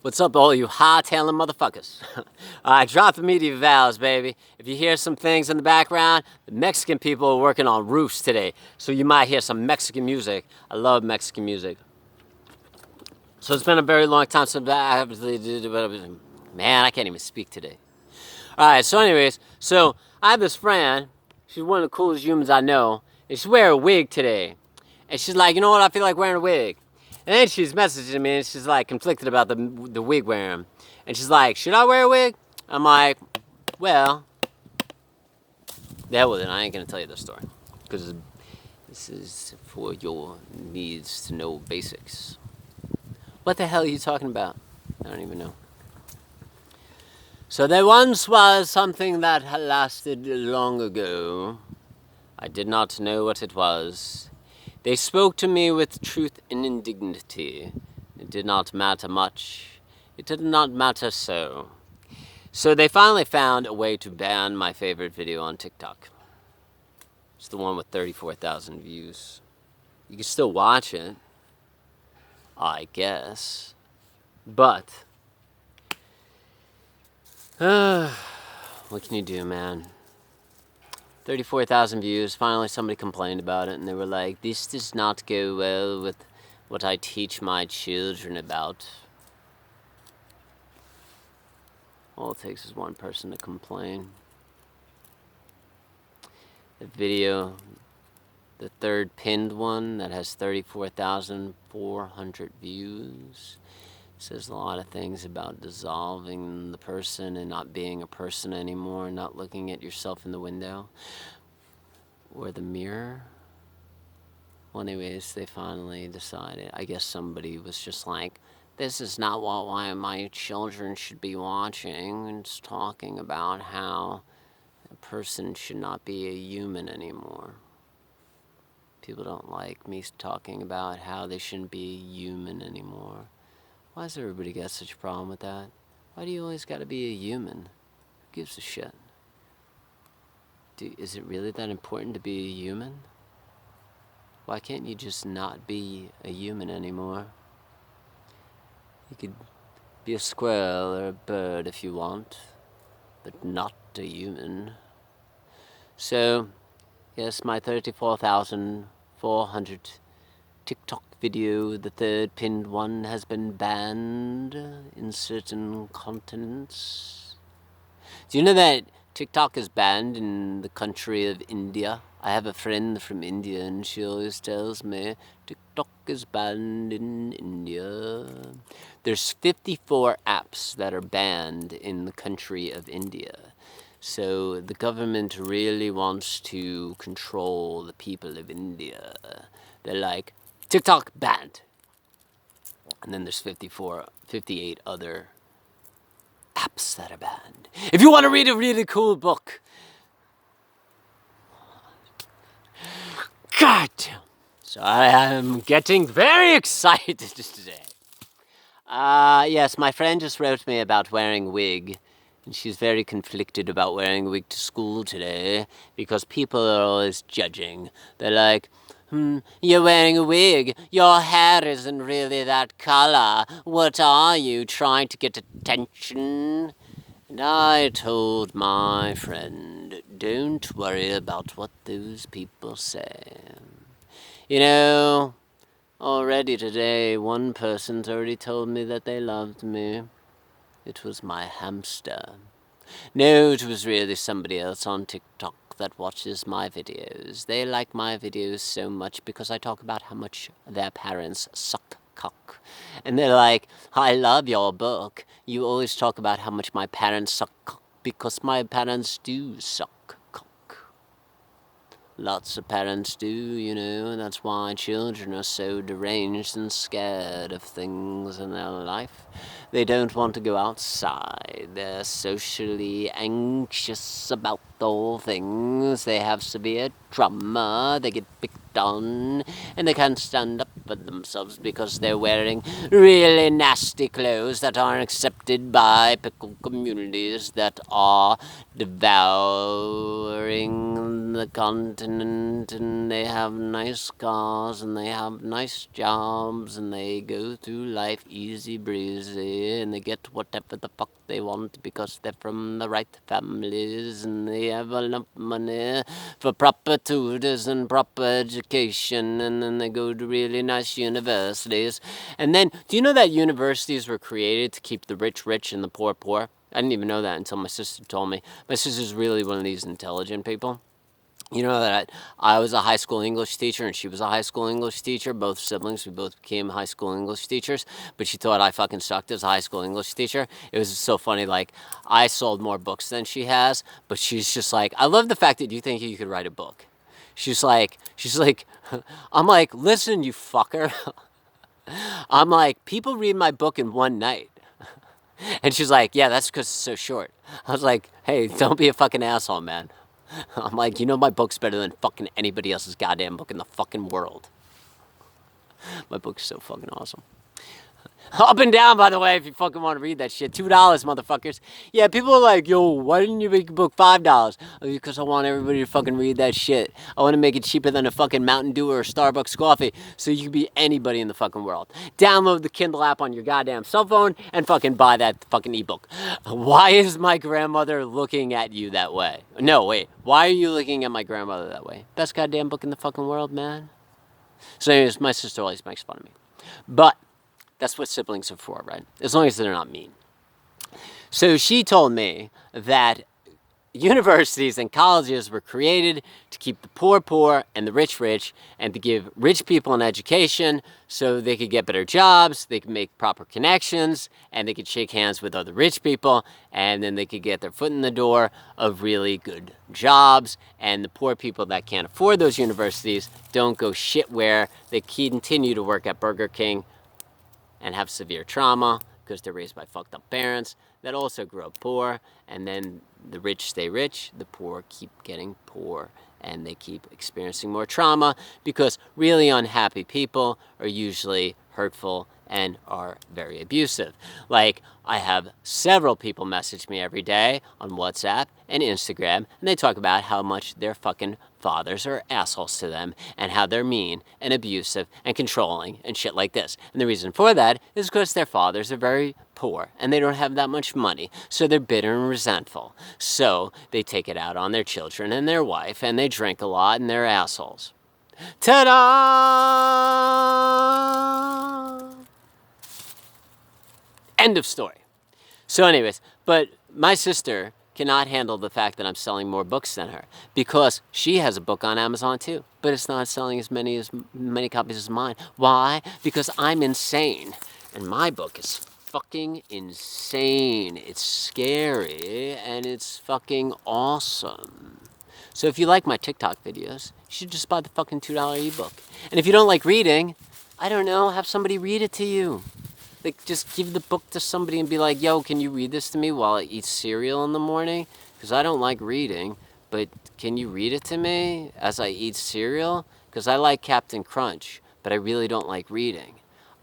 What's up, all you high-tailing motherfuckers? Alright, drop the media vowels, baby. If you hear some things in the background, the Mexican people are working on roofs today, so you might hear some Mexican music. I love Mexican music. So it's been a very long time since man, I can't even speak today. Alright, so anyways, so I have this friend, she's one of the coolest humans I know, and she's wearing a wig today. And she's like, you know what, I feel like wearing a wig. And then she's messaging me and she's like conflicted about the wig wearing. And she's like, should I wear a wig? I'm like, well, well then I ain't gonna tell you the story. Because this is for your needs to know basics. What the hell are you talking about? I don't even know. So there once was something that had lasted long ago. I did not know what it was. They spoke to me with truth and indignity. It did not matter much. It did not matter so. So they finally found a way to ban my favorite video on TikTok. It's the one with 34,000 views. You can still watch it, I guess. But, what can you do, man? 34,000 views, finally somebody complained about it, and they were like, this does not go well with what I teach my children about. All it takes is one person to complain. The video, the third pinned one that has 34,400 views, says a lot of things about dissolving the person and not being a person anymore, not looking at yourself in the window or the mirror. Well, anyways, they finally decided. I guess somebody was just like, this is not why my children should be watching. And it's talking about how a person should not be a human anymore. People don't like me talking about how they shouldn't be a human anymore. Why does everybody got such a problem with that? Why do you always gotta be a human? Who gives a shit? Is it really that important to be a human? Why can't you just not be a human anymore? You could be a squirrel or a bird if you want, but not a human. So, yes, my 34,400 TikTok video, the third pinned one, has been banned in certain continents. Do you know that TikTok is banned in the country of India? I have a friend from India and she always tells me TikTok is banned in India. There's 54 apps that are banned in the country of India. So the government really wants to control the people of India. They're like, TikTok banned. And then there's 58 other apps that are banned. If you want to read a really cool book. God damn. So I am getting very excited today. Yes, my friend just wrote me about wearing a wig. And she's very conflicted about wearing a wig to school today because people are always judging. They're like, you're wearing a wig. Your hair isn't really that color. What are you, trying to get attention? And I told my friend, don't worry about what those people say. You know, already today, one person's already told me that they loved me. It was my hamster. No, it was really somebody else on TikTok that watches my videos. They like my videos so much because I talk about how much their parents suck cock. And they're like, I love your book. You always talk about how much my parents suck cock because my parents do suck cock. Lots of parents do, you know, and that's why children are so deranged and scared of things in their life. They don't want to go outside. They're socially anxious about all things. They have severe trauma. They get picked on, and they can't stand up pamper themselves because they're wearing really nasty clothes that aren't accepted by pickle communities that are devouring the continent, and they have nice cars and they have nice jobs and they go through life easy breezy and they get whatever the fuck they want because they're from the right families and they have enough money for proper tutors and proper education, and then they go to really nice universities. And then, do you know that universities were created to keep the rich rich and the poor poor? I didn't even know that until my sister told me. My sister's really one of these intelligent people. You know that I was a high school English teacher and she was a high school English teacher. Both siblings, we both became high school English teachers. But she thought I fucking sucked as a high school English teacher. It was so funny. Like, I sold more books than she has. But she's just like, I love the fact that you think you could write a book. She's like, I'm like, listen, you fucker. I'm like, people read my book in one night. And she's like, yeah, that's because it's so short. I was like, hey, don't be a fucking asshole, man. I'm like, you know my book's better than fucking anybody else's goddamn book in the fucking world. My book's so fucking awesome. Up and down, by the way, if you fucking want to read that shit. $2, motherfuckers. Yeah, people are like, yo, why didn't you make a book $5? Because I want everybody to fucking read that shit. I want to make it cheaper than a fucking Mountain Dew or a Starbucks coffee so you can be anybody in the fucking world. Download the Kindle app on your goddamn cell phone and fucking buy that fucking ebook. Why is my grandmother looking at you that way? No, wait. Why are you looking at my grandmother that way? Best goddamn book in the fucking world, man. So anyways, my sister always makes fun of me. But that's what siblings are for, right? As long as they're not mean. So she told me that universities and colleges were created to keep the poor poor and the rich rich, and to give rich people an education so they could get better jobs, they could make proper connections, and they could shake hands with other rich people, and then they could get their foot in the door of really good jobs. And the poor people that can't afford those universities don't go shit where they continue to work at Burger King and have severe trauma because they're raised by fucked up parents that also grow up poor, and then the rich stay rich, the poor keep getting poor, and they keep experiencing more trauma because really unhappy people are usually hurtful and are very abusive. Like, I have several people message me every day on WhatsApp and Instagram, and they talk about how much their fucking fathers are assholes to them and how they're mean and abusive and controlling and shit like this. And the reason for that is because their fathers are very poor and they don't have that much money, so they're bitter and resentful. So they take it out on their children and their wife, and they drink a lot and they're assholes. Ta-da! End of story. So anyways, but my sister cannot handle the fact that I'm selling more books than her because she has a book on Amazon too, but it's not selling as many copies as mine. Why? Because I'm insane, and my book is fucking insane. It's scary and it's fucking awesome. So if you like my TikTok videos, you should just buy the fucking $2 ebook. And if you don't like reading, I don't know, have somebody read it to you. Like, just give the book to somebody and be like, yo, can you read this to me while I eat cereal in the morning? Because I don't like reading, but can you read it to me as I eat cereal? Because I like Captain Crunch, but I really don't like reading.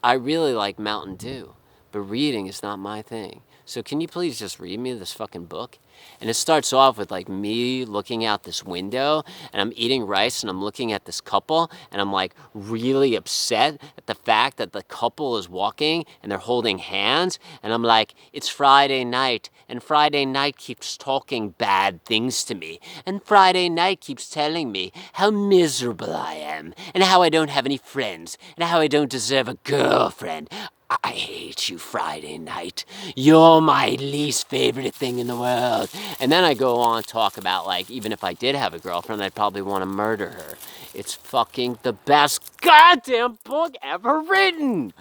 I really like Mountain Dew, but reading is not my thing. So can you please just read me this fucking book? And it starts off with like me looking out this window and I'm eating rice and I'm looking at this couple and I'm like really upset at the fact that the couple is walking and they're holding hands, and I'm like, it's Friday night and Friday night keeps talking bad things to me, and Friday night keeps telling me how miserable I am and how I don't have any friends and how I don't deserve a girlfriend. I hate you, Friday night. You're my least favorite thing in the world. And then I go on to talk about, like, even if I did have a girlfriend, I'd probably want to murder her. It's fucking the best goddamn book ever written.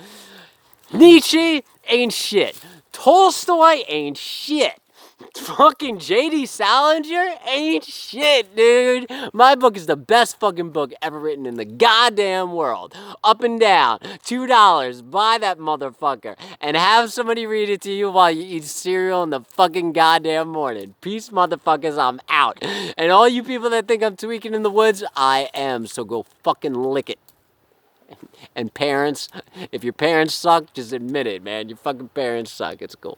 Nietzsche ain't shit. Tolstoy ain't shit. Fucking J.D. Salinger ain't shit, dude. My book is the best fucking book ever written in the goddamn world. Up and down. $2. Buy that motherfucker. And have somebody read it to you while you eat cereal in the fucking goddamn morning. Peace, motherfuckers. I'm out. And all you people that think I'm tweaking in the woods, I am. So go fucking lick it. And parents, if your parents suck, just admit it, man. Your fucking parents suck. It's cool.